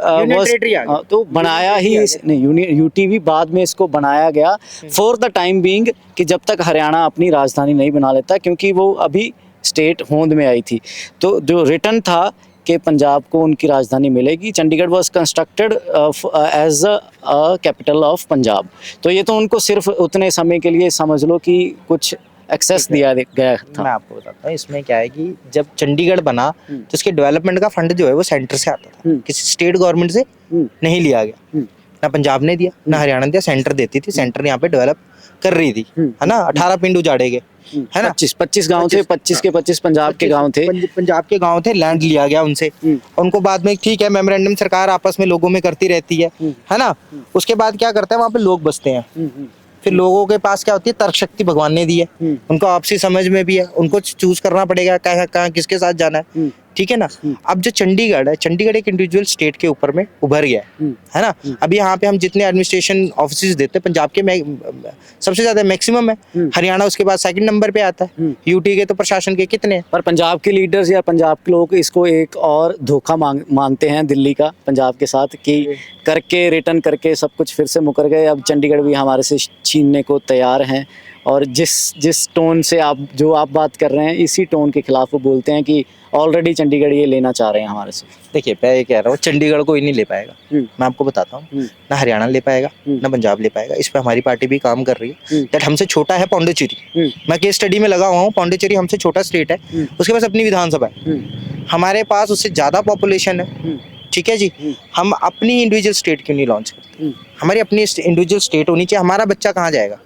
तो बनाया ही नहीं, यूटीवी बाद में इसको बनाया गया फॉर द टाइम बीइंग, कि जब तक हरियाणा अपनी राजधानी नहीं बना लेता, क्योंकि वो अभी स्टेट होंद में आई थी। तो जो रिटर्न था कि पंजाब को उनकी राजधानी मिलेगी, Chandigarh was constructed as a capital of Punjab. तो ये तो उनको सिर्फ उतने समय के लिए समझ लो कि कुछ एक्सेस दिया गया था। मैं आपको बताता हूँ, इसमें क्या है कि जब चंडीगढ़ बना तो इसके डेवलपमेंट का फंड जो है वो सेंटर से आता था, किसी स्टेट गवर्नमेंट से नहीं लिया गया, ना पंजाब ने दिया ना हरियाणा ने दिया, सेंटर देती थी, सेंटर यहाँ पे डेवलप कर रही थी, है ना। 18 पिंड उजाड़े गए, है ना, 25 गांव थे, 25 के 25 पंजाब के गांव थे, पंजाब के गांव थे, लैंड लिया गया उनसे। उनको बाद में ठीक है, मेमोरेंडम सरकार आपस में लोगों में करती रहती है ना। उसके बाद क्या करते हैं, वहाँ पे लोग बसते हैं, फिर लोगों के पास क्या होती है, तर्क शक्ति भगवान ने दी है, उनको आपसी समझ में भी है, उनको चूज करना पड़ेगा कहाँ किसके साथ जाना है, ठीक है ना। अब जो चंडीगढ़ है, चंडीगढ़ एक इंडिविजुअल स्टेट के ऊपर में उभर गया है ना। अभी यहाँ पे हम जितने एडमिनिस्ट्रेशन ऑफिस देते हैं, पंजाब के सबसे ज्यादा मैक्सिमम है, हरियाणा उसके बाद 2nd नंबर पे आता है, यूटी के तो प्रशासन के कितने हैं। पर पंजाब के लीडर्स या पंजाब के लोग इसको एक और धोखा मानते हैं दिल्ली का पंजाब के साथ, कि करके रिटर्न करके सब कुछ फिर से मुकर गए, अब चंडीगढ़ भी हमारे से छीनने को तैयार हैं। और जिस टोन से आप बात कर रहे हैं, इसी टोन के खिलाफ वो बोलते हैं कि ऑलरेडी चंडीगढ़ ये लेना चाह रहे हैं हमारे से। देखिए मैं ये कह रहा हूँ, चंडीगढ़ को ही नहीं ले पाएगा, मैं आपको बताता हूँ, ना हरियाणा ले पाएगा ना पंजाब ले पाएगा। इस पे हमारी पार्टी भी काम कर रही है। दैट हमसे छोटा है पौंडीचेरी, मैं केस स्टडी में लगा हुआ हूँ, पौंडीचेरी हमसे छोटा स्टेट है, उसके पास अपनी विधानसभा है, हमारे पास उससे ज्यादा पॉपुलेशन है, ठीक है जी। हम अपनी इंडिविजुअल स्टेट क्यों नहीं लॉन्च करते, हमारी अपनी इंडिविजुअल स्टेट होनी चाहिए। हमारा बच्चा कहाँ जाएगा,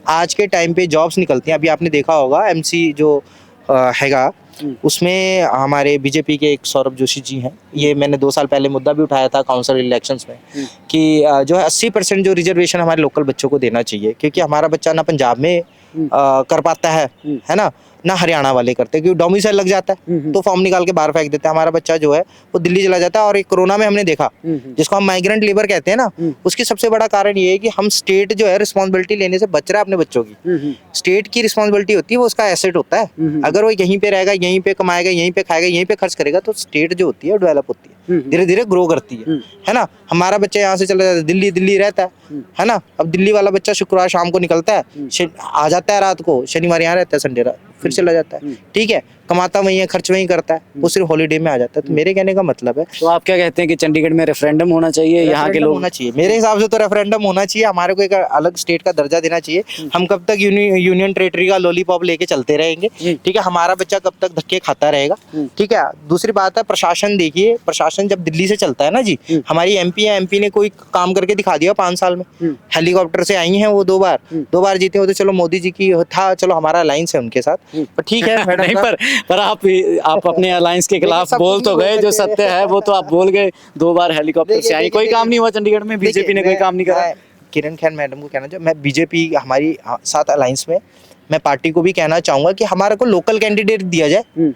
आज के टाइम पे जॉब्स निकलती हैं, अभी आपने देखा होगा एमसी जो हैगा, उसमें हमारे बीजेपी के एक सौरभ जोशी जी हैं, ये मैंने 2 साल पहले मुद्दा भी उठाया था काउंसिल इलेक्शंस में, कि जो है 80% जो रिजर्वेशन हमारे लोकल बच्चों को देना चाहिए, क्योंकि हमारा बच्चा ना पंजाब में कर पाता है ना, ना हरियाणा वाले करते, क्योंकि डोमिसाइल लग जाता है तो फॉर्म निकाल के बाहर फेंक देते हैं। हमारा बच्चा जो है वो दिल्ली चला जाता है, और एक कोरोना में हमने देखा, जिसको हम माइग्रेंट लेबर कहते हैं ना, उसकी सबसे बड़ा कारण ये है कि हम स्टेट जो है रिस्पॉन्सिबिलिटी लेने से बच रहा है अपने बच्चों की। स्टेट की रिस्पॉन्सिबिलिटी होती है, वो उसका एसेट होता है, अगर वो यहीं पे रहेगा, यहीं पे कमाएगा, यहीं पे खाएगा, यहीं पे खर्च करेगा, तो स्टेट जो होती है डेवलप होती है, धीरे धीरे ग्रो करती है ना। हमारा बच्चा यहाँ से चला जाता है, दिल्ली रहता है, है ना। अब दिल्ली वाला बच्चा शुक्रवार शाम को निकलता है, आ जाता है रात को, शनिवार यहाँ रहता है, संडे फिर चला जाता है, ठीक है, कमाता वहीं है, खर्च वहीं करता है, वो सिर्फ हॉलीडे में आ जाता है। तो मेरे कहने का मतलब है, तो आप क्या कहते हैं कि चंडीगढ़ में रेफरेंडम होना चाहिए, यहाँ के लोग होना चाहिए? मेरे हिसाब से तो रेफरेंडम होना चाहिए, हमारे को एक अलग स्टेट का दर्जा देना चाहिए। हम कब तक यूनियन टेरिटरी का लॉलीपॉप लेके चलते रहेंगे, ठीक है, हमारा बच्चा कब तक धक्के खाता रहेगा, ठीक है। दूसरी बात है प्रशासन, देखिए प्रशासन जब दिल्ली से चलता है ना जी, हमारी एमपी ने कोई काम करके दिखा दिया 5 साल में, हेलीकॉप्टर से आई हैं वो 2 बार जीते हो, तो चलो मोदी जी की था, चलो हमारा अलायंस है उनके साथ, पर ठीक है मैडम। नहीं, पर आप अपने अलायंस के खिलाफ बोल तो गए, जो सत्य है वो तो आप बोल गए। 2 बार हेलीकॉप्टर से आई, कोई काम नहीं हुआ चंडीगढ़ में, बीजेपी ने कोई काम नहीं करा। किरण खेर मैडम को कहना चाहिए, मैं बीजेपी हमारी साथ अलायंस में, मैं पार्टी को भी कहना चाहूंगा कि हमारे को लोकल कैंडिडेट दिया जाए।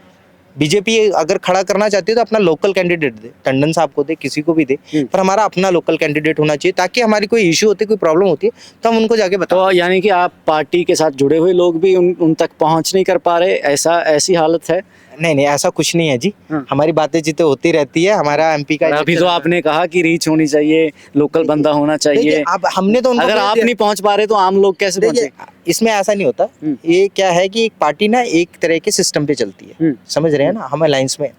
बीजेपी अगर खड़ा करना चाहती है तो अपना लोकल कैंडिडेट दे, टंडन साहब को दे, किसी को भी दे, पर हमारा अपना लोकल कैंडिडेट होना चाहिए, ताकि हमारी कोई इशू होती है, कोई प्रॉब्लम होती है तो हम उनको जाके बताओ। तो यानी कि आप पार्टी के साथ जुड़े हुए लोग भी उन तक पहुंच नहीं कर पा रहे, ऐसी हालत है? नहीं, ऐसा कुछ नहीं है जी, हमारी बातें जितने होती रहती है। हमारा एमपी का अभी तो आपने कहा कि रीच होनी चाहिए, लोकल बंदा होना चाहिए। अब हमने तो उनको अगर आप नहीं पहुंच पा रहे तो आम लोग कैसे पहुंचे? इसमें ऐसा नहीं होता, ये क्या है कि एक पार्टी ना एक तरह के सिस्टम पे चलती है, समझ रहे हैं ना। हम अलायंस में,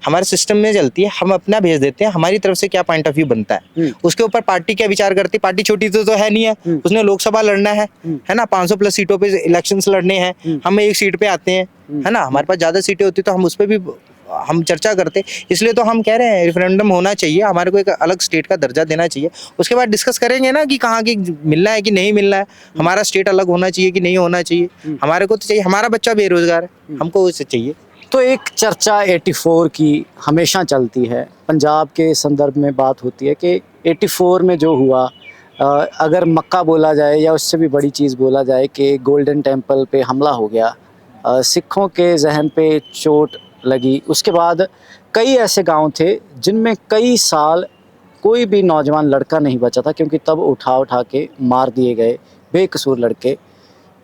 हमारे सिस्टम में चलती है, हम अपना भेज देते हैं, हमारी तरफ से क्या पॉइंट ऑफ व्यू बनता है, उसके ऊपर पार्टी क्या विचार करती है। पार्टी छोटी तो है नहीं है, उसने लोकसभा लड़ना है ना, 500+ सीटों पे इलेक्शंस लड़ने हैं, हम एक सीट पे आते हैं, है ना, हमारे पास ज्यादा सीटें होती तो हम उस पर भी हम चर्चा करते। इसलिए तो हम कह रहे हैं रेफरेंडम होना चाहिए, हमारे को एक अलग स्टेट का दर्जा देना चाहिए। उसके बाद डिस्कस करेंगे ना कि कहाँ की मिलना है कि नहीं मिलना है, हमारा स्टेट अलग होना चाहिए कि नहीं होना चाहिए। हमारे को तो चाहिए, हमारा बच्चा बेरोजगार है, हमको उसे चाहिए। तो एक चर्चा 84 की हमेशा चलती है, पंजाब के संदर्भ में बात होती है कि 84 में जो हुआ, अगर मक्का बोला जाए या उससे भी बड़ी चीज़ बोला जाए कि गोल्डन टेम्पल पे हमला हो गया, सिखों के जहन पे चोट लगी, उसके बाद कई ऐसे गांव थे जिनमें कई साल कोई भी नौजवान लड़का नहीं बचा था, क्योंकि तब उठा के मार दिए गए बेकसूर लड़के।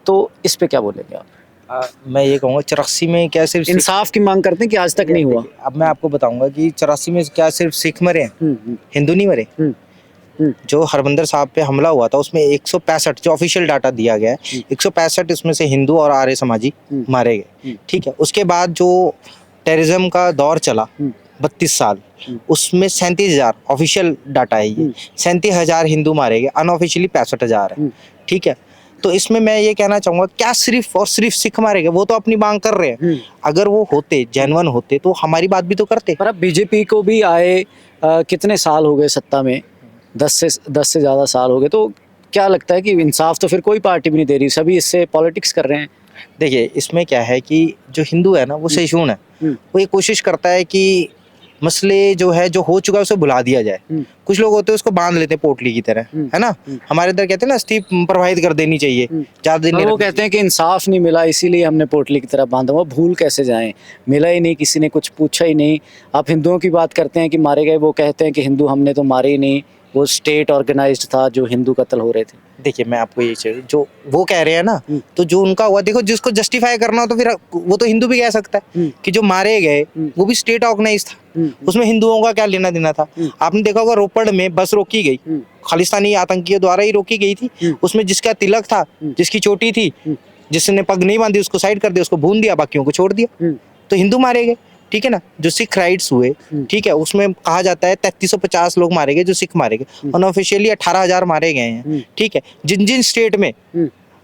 तो इस पे क्या बोलेंगे आप? मैं ये कहूँगा 84 में क्या सिर्फ इंसाफ की मांग करते हैं कि आज तक नहीं हुआ? अब मैं आपको बताऊंगा कि 84 में क्या सिर्फ सिख मरे हैं, हिंदू नहीं मरे। जो हरमंदिर साहब पे हमला हुआ था उसमें 165, जो ऑफिशियल डाटा दिया गया है, 165 इसमें से हिंदू और आर्य समाजी मारे गए, ठीक है। उसके बाद जो टेररिज्म का दौर चला 32 साल, उसमें 37,000 ऑफिशियल डाटा है, ये 37,000 हिंदू मारे गए, अनऑफिशियली 65,000 है, ठीक है। तो इसमें मैं ये कहना चाहूंगा, क्या सिर्फ और सिर्फ सिख मारे गए? वो तो अपनी मांग कर रहे हैं, अगर वो होते जेन्युइन होते तो हमारी बात भी तो करते। पर अब बीजेपी को भी आए कितने साल हो गए सत्ता में, 10 से ज़्यादा साल हो गए, तो क्या लगता है कि इंसाफ तो फिर कोई पार्टी भी नहीं दे रही, सभी इससे पॉलिटिक्स कर रहे हैं? देखिए इसमें क्या है कि जो हिंदू है ना वो सहिष्णु है, वो ये कोशिश करता है कि मसले जो है, जो हो चुका है उसे भुला दिया जाए। कुछ लोग होते हैं उसको बांध लेते हैं पोटली की तरह, है ना। हमारे इधर कहते हैं ना अस्थि प्रवाहित कर देनी चाहिए, ज्यादा दिन नहीं। वो कहते हैं कि इंसाफ नहीं मिला इसीलिए हमने पोटली की तरह बांधा। वो भूल कैसे जाएं, मिला ही नहीं, किसी ने कुछ पूछा ही नहीं। आप हिंदुओं की बात करते हैं कि मारे गए, वो कहते हैं कि हिंदू हमने तो मारे ही नहीं, वो स्टेट ऑर्गेनाइज्ड था जो हिंदू कत्ल हो रहे थे। देखिए मैं आपको ये चीज, जो वो कह रहे हैं ना, तो जो उनका हुआ, देखो जिसको जस्टिफाई करना हो तो फिर वो तो हिंदू भी कह सकता है कि जो मारे गए वो भी स्टेट ऑर्गेनाइज था, उसमें हिंदुओं का क्या लेना देना था। आपने देखा होगा रोपड़ में बस रोकी गई, खालिस्तानी आतंकियों द्वारा ही रोकी गई थी। उसमें जिसका तिलक था, जिसकी चोटी थी, जिसने पग नहीं बांधी उसको साइड कर दिया, उसको भून दिया, बाकियों को छोड़ दिया, तो हिंदू मारे गए, ठीक है ना। जो सिख राइट्स हुए, ठीक है, उसमें कहा जाता है 3350 लोग मारे गए जो सिख मारे गए, अनऑफिशियली 18,000 मारे गए हैं, ठीक है। जिन जिन स्टेट में,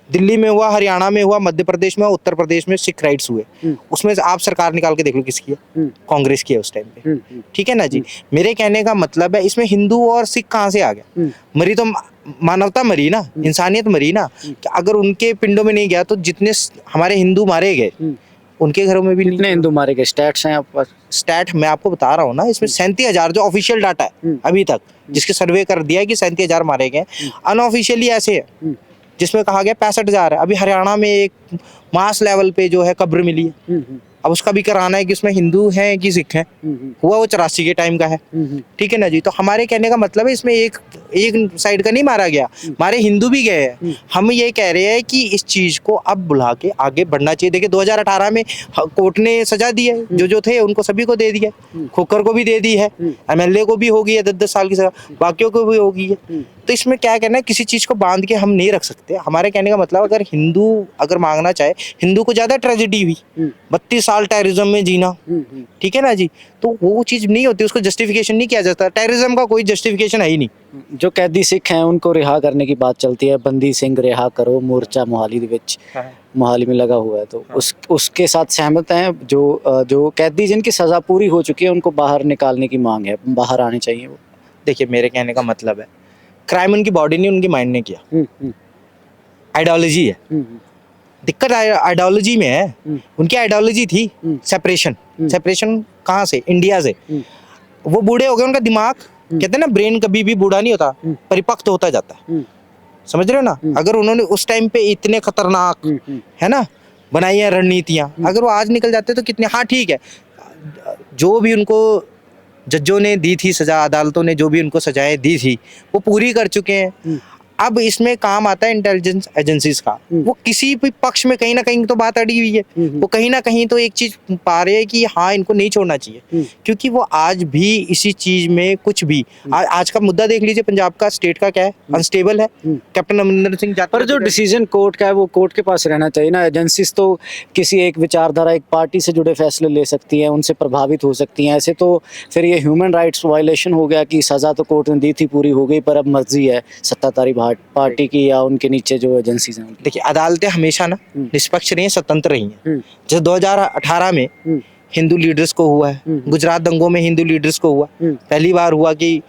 दिल्ली में हुआ, हरियाणा में हुआ, मध्य प्रदेश में, उत्तर प्रदेश में सिख राइट्स हुए, उसमें आप सरकार निकाल के देख लो किसकी है, कांग्रेस की है उस टाइम पे, ठीक है ना जी। मेरे कहने का मतलब है इसमें हिंदू और सिख कहाँ से आ गया? मरी तो मानवता मरी ना, इंसानियत मरी ना। अगर उनके पिंडों में नहीं गया तो जितने हमारे हिंदू मारे गए उनके घरों में भी कितने हिंदू मारे गए? स्टैट्स हैं आपके पास? स्टैट मैं आपको बता रहा हूँ ना, इसमें 37,000 जो ऑफिशियल डाटा है अभी तक, जिसके सर्वे कर दिया है कि 37,000 मारे गए। अनऑफिशियली ऐसे है जिसमें कहा गया 65,000 है। अभी हरियाणा में एक मास लेवल पे जो है कब्र मिली है, अब उसका भी कराना है कि उसमें हिंदू हैं कि सिख हैं। हुआ वो 84 के टाइम का है, ठीक है ना जी। तो हमारे कहने का मतलब है इसमें एक एक साइड का नहीं मारा गया, मारे हिंदू भी गए हैं। हम ये कह रहे हैं कि इस चीज को अब बुला के आगे बढ़ना चाहिए। देखिए 2018 में कोर्ट ने सजा दी है, जो थे उनको सभी को दे दिया, खोखर को भी दे दी है, एमएलए को भी हो गई है 10-10 साल की सजा, बाकियों को भी हो गई है। तो इसमें क्या कहना है, किसी चीज को बांध के हम नहीं रख सकते। हमारे कहने का मतलब अगर हिंदू अगर मांगना चाहे, हिंदू को ज्यादा ट्रेजेडी हुई 32 साल टेररिज्म में जीना, ठीक है ना जी, तो वो चीज नहीं होती, उसको जस्टिफिकेशन नहीं किया जाता। टेररिज्म का कोई जस्टिफिकेशन है ही नहीं। जो कैदी सिख हैं उनको रिहा करने की बात चलती है, बंदी सिंह रिहा करो, मोर्चा मोहाली ਦੇ ਵਿੱਚ मोहाली में लगा हुआ है, तो उसके साथ सहमत हैं? जो कैदी जिनकी सजा पूरी हो चुकी है उनको बाहर निकालने की मांग है, बाहर आने चाहिए वो। देखिए मेरे कहने का मतलब है, क्राइम उनकी बॉडी ने उनकी माइंड ने किया, आइडियोलॉजी है। दिक्कत आइडियोलॉजी में है। उनकी आइडियोलॉजी थी सेपरेशन। सेपरेशन कहाँ से? इंडिया से। वो बूढ़े हो गए, उनका दिमाग, कहते हैं ना ब्रेन कभी भी बूढ़ा नहीं होता, परिपक्व होता जाता है। समझ रहे हो ना? अगर उन्होंने उस टाइम पे इतने खतरनाक है ना बनाई है रणनीतियां, अगर वो आज निकल जाते तो कितने, हाँ ठीक है, जो भी उनको जजों ने दी थी सजा, अदालतों ने जो भी उनको सजाएं दी थी वो पूरी कर चुके हैं। अब इसमें काम आता है इंटेलिजेंस एजेंसीज का। वो किसी भी पक्ष में कहीं ना कहीं तो बात अड़ी हुई है, वो कहीं ना कहीं तो एक चीज पा रहे हैं कि हाँ इनको नहीं छोड़ना चाहिए, क्योंकि वो आज भी इसी चीज में कुछ भी आज का मुद्दा देख लीजिए, पंजाब का स्टेट का क्या है, अनस्टेबल है। कैप्टन अमरिंदर सिंह जाट पर जो डिसीजन कोर्ट का है वो कोर्ट के पास रहना चाहिए ना। एजेंसीज तो किसी एक विचारधारा, एक पार्टी से जुड़े फैसले ले सकती हैं, उनसे प्रभावित हो सकती हैं। ऐसे तो फिर ये ह्यूमन राइट्स वायलेशन हो गया कि सजा तो कोर्ट ने दी थी, पूरी हो गई, पर अब मर्जी है सत्ताधारी पार्टी की या उनके नीचे जो एजेंसीज हैं। देखिए अदालतें हमेशा ना निष्पक्ष रही हैं, स्वतंत्र रही हैं। जैसे 2018 में हिंदू लीडर्स को हुआ है, गुजरात दंगों में हिंदू लीडर्स को हुआ, पहली बार हुआ कि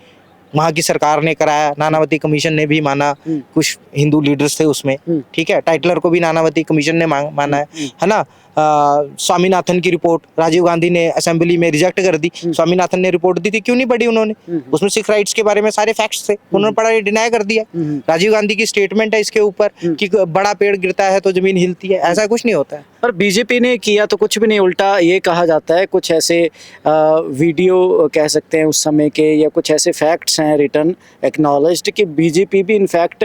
वहाँ की सरकार ने कराया, नानावती कमीशन ने भी माना, कुछ हिंदू लीडर्स थे उसमें, ठीक है, टाइटलर को भी नानावती कमीशन ने माना है ना। स्वामीनाथन की रिपोर्ट राजीव गांधी ने असेंबली में रिजेक्ट कर दी। स्वामीनाथन ने रिपोर्ट दी थी, क्यों नहीं पढ़ी उन्होंने? उसमें सिख राइट्स के बारे में सारे फैक्ट्स थे, उन्होंने पढ़ा, डिनाई कर दिया। राजीव गांधी की स्टेटमेंट है इसके ऊपर कि बड़ा पेड़ गिरता है तो जमीन हिलती है, ऐसा कुछ नहीं होता है। पर बीजेपी ने किया तो कुछ भी नहीं, उल्टा ये कहा जाता है, कुछ ऐसे वीडियो कह सकते हैं उस समय के, या कुछ ऐसे फैक्ट्स हैं रिटर्न एक्नॉलेज्ड कि बीजेपी भी इनफैक्ट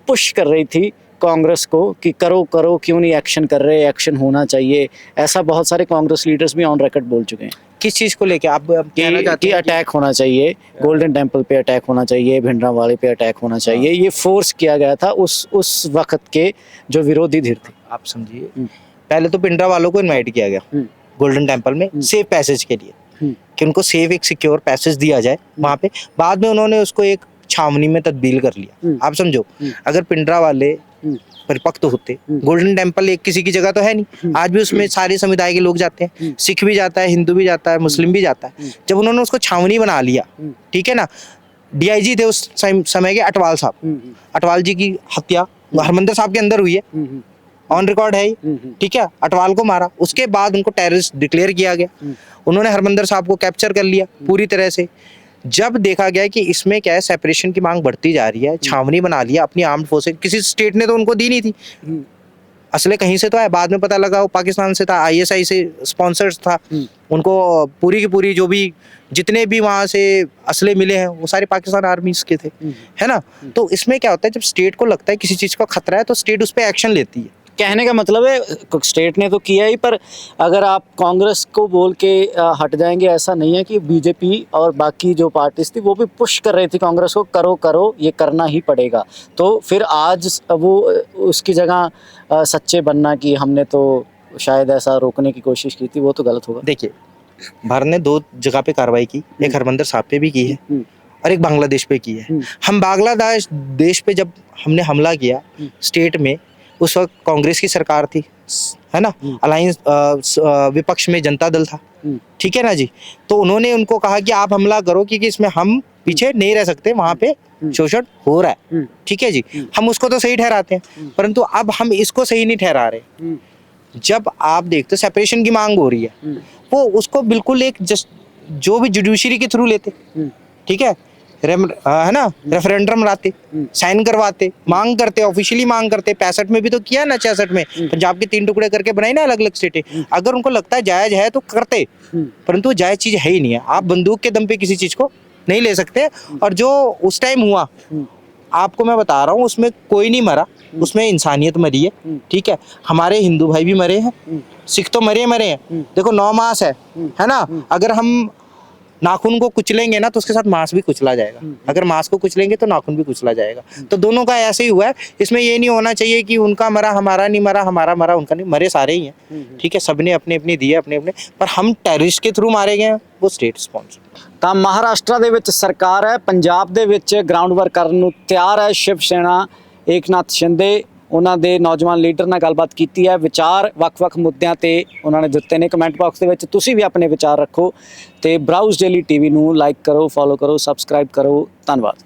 पुश कर रही थी कांग्रेस को कि करो करो, क्यों नहीं एक्शन कर रहे, एक्शन होना चाहिए। ऐसा बहुत सारे कांग्रेस लीडर्स भी ऑन रिकॉर्ड बोल चुके हैं। किस चीज को लेके आप कहना चाहते कि हैं? अटैक होना चाहिए, गोल्डन टेम्पल पे अटैक होना चाहिए, भिंडरावाले पे अटैक होना चाहिए। ये फोर्स किया गया था उस वक्त के जो विरोधी धीर थे। आप समझिए, पहले तो पिंडरा वालों को इनवाइट किया गया गोल्डन टेम्पल में सेफ पैसेज के लिए, कि उनको सेफ एक सिक्योर पैसेज दिया जाए वहां पे। बाद में उन्होंने उसको एक छावनी में तब्दील कर लिया। आप समझो, अगर पिंडरा वाले परिपक्व होते, गोल्डन टेम्पल एक किसी की जगह तो है नहीं, आज भी उसमें सारे समुदाय के लोग जाते हैं, सिख भी जाता है, हिंदू भी जाता है, मुस्लिम भी जाता है। जब उन्होंने उसको छावनी बना लिया, ठीक है ना, डीआईजी थे उस समय के अटवाल साहब, अटवाल जी की हत्या हरमंदिर साहब के अंदर हुई है, ऑन रिकॉर्ड है, ठीक है, अटवाल को मारा, उसके बाद उनको टेररिस्ट डिक्लेयर किया गया। उन्होंने हरमंदिर साहब को कैप्चर कर लिया पूरी तरह से। जब देखा गया कि इसमें क्या है, सेपरेशन की मांग बढ़ती जा रही है, छावनी बना लिया अपनी आर्म्ड फोर्सेस, किसी स्टेट ने तो उनको दी नहीं थी, असले कहीं से तो है, बाद में पता लगा वो पाकिस्तान से था, आईएसआई से स्पॉन्सर्स था, उनको पूरी की पूरी जो भी जितने भी वहां से असले मिले हैं वो सारे पाकिस्तान आर्मीज के थे, है ना। तो इसमें क्या होता है, जब स्टेट को लगता है किसी चीज का खतरा है तो स्टेट उस पर एक्शन लेती है। कहने का मतलब है स्टेट ने तो किया ही, पर अगर आप कांग्रेस को बोल के हट जाएंगे, ऐसा नहीं है कि बीजेपी और बाकी जो पार्टीज थी वो भी पुश कर रही थी कांग्रेस को, करो करो, ये करना ही पड़ेगा। तो फिर आज वो उसकी जगह सच्चे बनना कि हमने तो शायद ऐसा रोकने की कोशिश की थी, वो तो गलत होगा। देखिए भारत ने 2 जगह पे कार्रवाई की, एक हरमंदिर साहब पे भी की है और एक बांग्लादेश पे की है। हम बांग्लादेश पे जब हमने हमला किया स्टेट में, उस वक्त कांग्रेस की सरकार थी, है ना, अलायंस विपक्ष में जनता दल था, ठीक है ना जी। तो उन्होंने उनको कहा कि आप हमला करो, क्योंकि इसमें हम पीछे नहीं रह सकते, वहां पे शोषण हो रहा है, ठीक है जी। हम उसको तो सही ठहराते हैं, परंतु अब हम इसको सही नहीं ठहरा रहे। जब आप देखते सेपरेशन की मांग हो रही है, वो उसको बिल्कुल एक जो भी जुडिशरी के थ्रू लेते, ठीक है ना, रेफरेंडम लाते, साइन करवाते, मांग करते, ऑफिशियली मांग करते। 65 में भी तो किया ना, 66 में पंजाब के 3 टुकड़े करके बनाई ना अलग अलग स्टेटें। अगर उनको लगता है जायज है तो करते, परंतु जायज चीज है ही नहीं है। आप बंदूक के दम पे किसी चीज को नहीं ले सकते। और जो उस टाइम हुआ, आपको मैं बता रहा हूँ, उसमें कोई नहीं मरा, उसमें इंसानियत मरी है, ठीक है। हमारे हिंदू भाई भी मरे हैं, सिख तो मरे हैं। देखो 9 मास है ना, अगर हम नाखून को कुचलेंगे ना तो उसके साथ मांस भी कुचला जाएगा, अगर मांस को कुचलेंगे तो नाखून भी कुचला जाएगा। तो दोनों का ऐसे ही हुआ है। इसमें ये नहीं होना चाहिए कि उनका मरा हमारा नहीं मरा, हमारा मरा उनका नहीं, मरे सारे ही हैं, ठीक है। सबने अपने अपनी दिए अपने अपने, पर हम टेररिस्ट के थ्रू मारे गए हैं, वो स्टेट स्पॉन्सर। ਤਾਂ ਮਹਾਰਾਸ਼ਟਰ ਦੇ ਵਿੱਚ ਸਰਕਾਰ ਹੈ, ਪੰਜਾਬ ਦੇ ਵਿੱਚ ਗਰਾਊਂਡ ਵਰਕ ਕਰਨ ਨੂੰ ਤਿਆਰ ਹੈ ਸ਼ਿਵ ਸੈਨਾ। ਏਕਨਾਥ ਸ਼ਿੰਦੇ ਉਹਨਾਂ ਦੇ ਨੌਜਵਾਨ ਲੀਡਰ ਨਾਲ ਗੱਲਬਾਤ ਕੀਤੀ ਹੈ, ਵਿਚਾਰ ਵੱਖ-ਵੱਖ ਮੁੱਦਿਆਂ ਤੇ ਉਹਨਾਂ ਨੇ ਦਿੱਤੇ ਨੇ। ਕਮੈਂਟ ਬਾਕਸ ਦੇ ਵਿੱਚ ਤੁਸੀਂ ਵੀ ਆਪਣੇ ਵਿਚਾਰ ਰੱਖੋ ਤੇ ਬਰਾਊਜ਼ ਡੇਲੀ ਟੀਵੀ ਨੂੰ ਲਾਈਕ ਕਰੋ, ਫੋਲੋ ਕਰੋ, ਸਬਸਕ੍ਰਾਈਬ ਕਰੋ। ਧੰਨਵਾਦ।